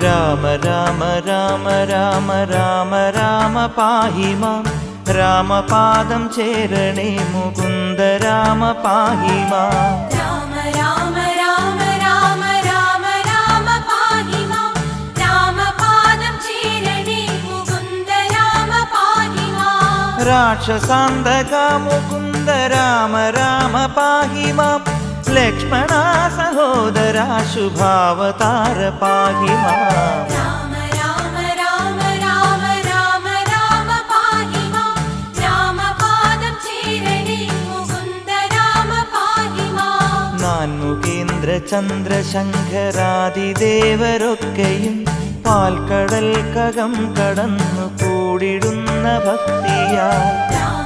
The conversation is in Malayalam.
രാമ രാമ രാമ രാമ രാമ രാമ പാഹി മാം രാമപാദം ചേരണേ മുകുന്ദ രാമ പാഹി മാം രാമ രാമ രാമ രാമ രാമ രാമ പാഹി മാം രാമപാദം ചേരണേ മുകുന്ദ രാമ പാഹി മാം രാക്ഷസാന്തക മുകുന്ദ രാമ രാമ പാഹി മാം ലക്ഷ്മണ സഹോദര ശുഭാവതാര പാഹി മാം രാമ രാമ രാമ രാമ രാമ രാമ പാഹി മാം രാമപാദം ചേരണേ മുകുന്ദ രാമ പാഹി മാം നാൻമുഖേന്ദ്ര ചന്ദ്രശങ്കരാദിദേവരൊക്കെയും പാൽക്കടൽ കകം കടന്നു കൂടിടുന്ന ഭക്തിയാൽ രാമ